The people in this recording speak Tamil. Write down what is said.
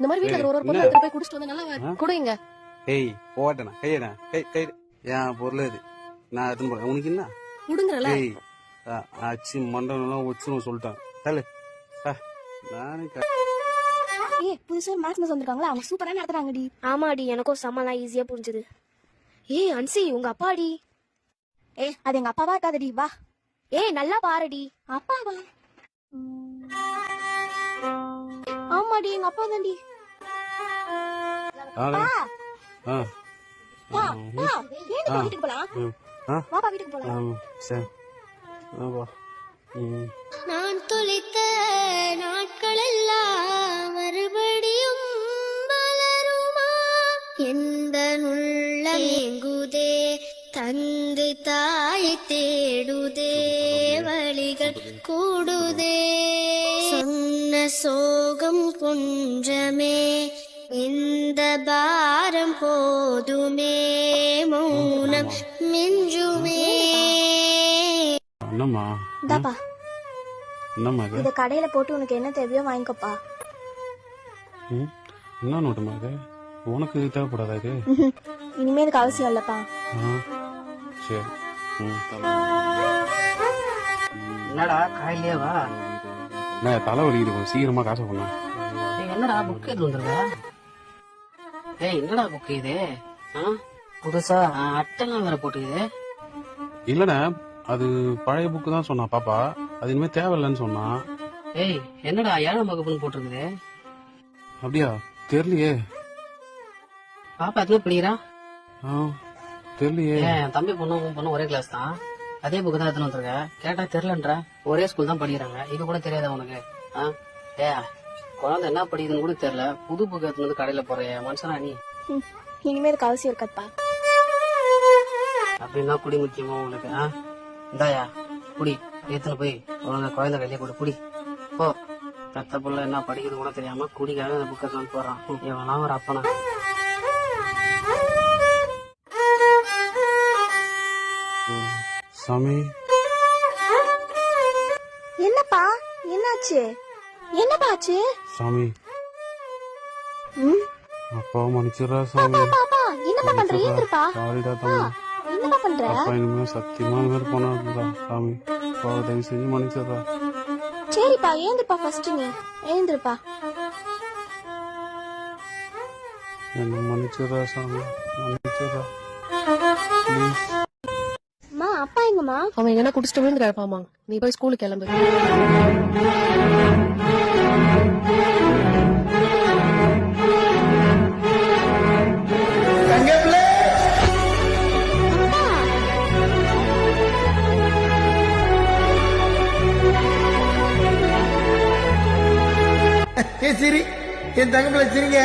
இந்த மாதிரி வீட்டுல ஒரு பொருள் எடுத்து போய் குடிச்சிட்டு வந்தா நல்லா குடுங்க. ஏய் போட்டேனா கையடா கை ஏன் பொருள் இது நான் எடுத்துன்னு போறேன் உனக்கு என்ன குடுங்கறல. ஏய் ஆச்சி மண்டலம் வச்சுன்னு சொல்லிட்டேன் தள்ளு நானே ஏய் புதுசா மேத்ஸ் மிஸ் வந்திருக்காங்களா, அவங்க சூப்பரா நடத்துறாங்கடி. ஆமாடி, எனக்கும் செம்மலாம் ஈஸியா புரிஞ்சுது. ஏய் அன்சி, உங்க அப்பாடி? ஏய் அது எங்க அப்பாவா இருக்காதடி, வா. ஏய் நல்லா பாருடி. அப்பாவா? ஆமாடி எங்க அப்பா தான்டி. வீட்டுக்கு போலாம். வாப்பா வீட்டுக்கு போலாம். சரி நான் தொலைத்த நாட்கள் எல்லாம் மறுபடியும் மலருமா? எந்த உள்ளம் எங்குதே, தந்தை தாயை தேடுதே, வழிகள் கூடுதே. சொன்ன சோகம் கொஞ்சமே, இந்த பாரம் போதுமே, மௌனம் மிஞ்சுமே. என்னம்மா இந்தாப்பா, என்னம்மா இது? இத கடையில போட்டு உனக்கு என்ன தேவையோ வாங்கிக்கோப்பா. என்ன நோட்டுமா இது? உனக்கு தேவைப்படாதா இது? இனிமே இதுக்கு அவசியம் இல்லப்பா. சரி. என்னடா காயிலே வா. நான் தலை வலிக்குது, கொஞ்சம் சீக்கிரமா காசு பண்ண. என்னடா புக் எடுத்து வந்துருக்க? ஏய் என்னடா புக் இது? புதுசா அட்டெல்லாம் வேற போட்டுக்குது. இல்லடா, அது பழைய புக்கு தான் சொன்னா பாப்பா, அது இனிமே தேவையில்லைன்னு சொன்னா. ஏய் என்னடா 7ஆம் வகுப்புன்னு போட்டிருக்குது? அப்படியா? தெரியலையே. பாப்பா எத்தனை படிக்கிறா? தெரியலையே. என் தம்பி பொண்ணு உன் பொண்ணு ஒரே கிளாஸ் தான், அதே புக்கு தான் எடுத்துன்னு வந்திருக்க. கேட்டா தெரியலன்ற, ஒரே ஸ்கூல் தான் படிக்கிறாங்க. இது கூட தெரியாதா உனக்கு? ஏ குழந்தை என்ன படிக்குதுன்னு கூட தெரியல, புது புக்கு எடுத்துன்னு வந்து கடையில போறிய மனுஷனா நீ? இனிமே இதுக்கு அவசியம் இருக்காதுப்பா. அப்படின்னா குடி முக்கியமா உங்களுக்கு? இந்தாயா குடி, எடுத்துன்னு போய் உங்க குழந்தை கையிலே கொடு, குடி போ. பெத்த புள்ள என்ன படிக்கிறது கூட தெரியாம குடிக்காக அந்த புக்கை தான் போறான். இவெல்லாம் ஒரு அப்பனா? சாமி என்னப்பா என்னாச்சு? என்னப்பா ஆச்சு? சாமி அப்பா மன்னிச்சிடுறா சாமி. பாப்பா என்னப்பா பண்ற? ஏந்திருப்பா. சாரிடா தம்பி. என்னப்பா பண்ற? அப்பா இனிமே சத்தியமா இந்த மாதிரி பண்ணாதுடா சாமி. அப்பா தயவு செஞ்சு மன்னிச்சிடுறா. சரிப்பா ஏந்திருப்பா, ஃபர்ஸ்ட் நீ ஏந்திருப்பா. என்ன மன்னிச்சிடுறா சாமி, மன்னிச்சிடுறா ப்ளீஸ். அம்மா அப்பா எங்கம்மா? அவன் எங்கன்னா குடிச்சிட்டு விழுந்து கிடப்பாமா. நீ போய் ஸ்கூலுக்கு கிளம்பு. சரி, என் தங்கப்பிள்ள சிரிங்க.